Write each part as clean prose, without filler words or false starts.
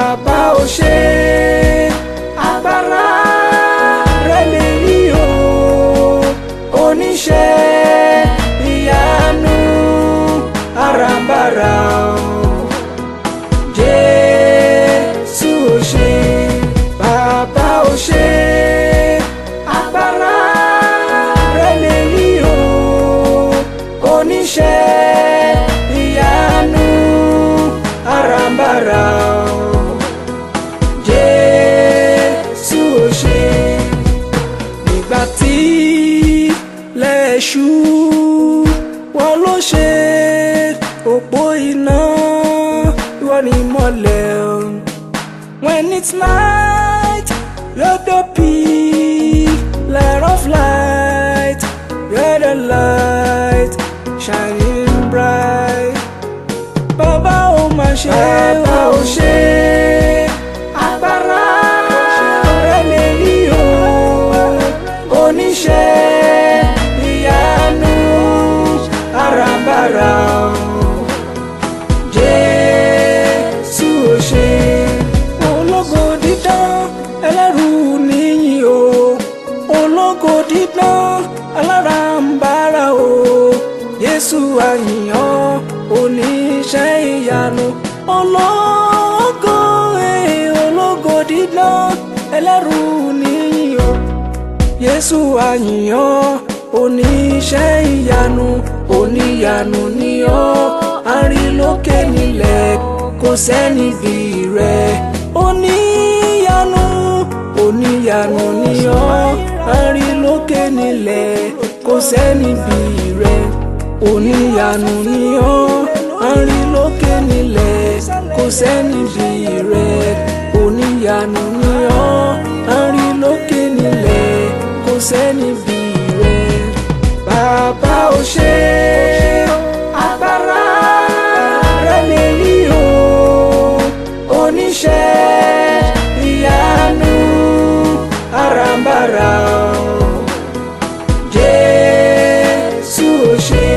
bàbá ò ṣe agbára rẹ̀ lèyí o, oníṣẹ́ ìyanu àràǹbarà o. Jésù ò ṣe bàbá ò ṣe agbára rẹ̀ lèyí o, oníṣẹ́ ìyanu àràǹbarà o. Jésù ò ṣe. Nígbà tí lẹ́ṣù wọ́n ló ṣe òpó iná, ìwọ ni ìmọ́lẹ̀ o. When it's night, you're the pillar of light, you're the light shining bright. Bàbá ò mà ṣe, bàbá ò ṣe agbára rẹ̀ lèyí o, oníṣẹ́ ìyanu àràǹbarà o. Jésù ò ṣe. Ológo dídán ẹlẹ́rù níyìn o, ológo dídán aláràǹbarà o. Jésù a yìn ọ́, oníṣẹ́ ìyanu. Ológo ológo dídán ẹlẹ́rù níyìn o. Jésù a yìn ọ́, oníṣẹ́ ìyanu. Oníyanu ni ọ́, àrílókè nílẹ̀ kò sẹ́ni bí rẹ̀. Oníyanu oníyanu ni ọ́, àrílókè nílẹ̀ kò sẹ́ni bí rẹ̀. Oníyanu ni ọ́, àrílókè nílẹ̀ kò sẹ́ni bí rẹ̀. Oníyanu ni ọ́, àrílókè nílẹ̀ kò sẹ́ni bí rẹ̀. Bàbá ò ṣe agbára rẹ̀ lèyí o, oníṣẹ́ ìyanu àràǹbarà o. Jésù ò ṣe.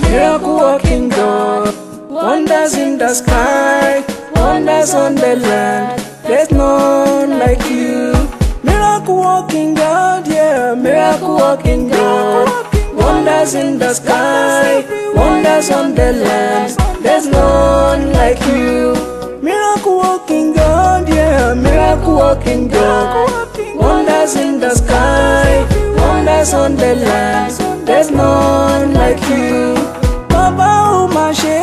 Miracle working God, wonders in the sky, wonders on the land, there's none like you. Miracle working God, yeah, miracle working God, wonders in the sky, wonders on the land, there's none like you. Miracle working God, yeah, miracle working God, wonders in the sky, wonders on the land, there's none like you. Bàbá ò mà ṣe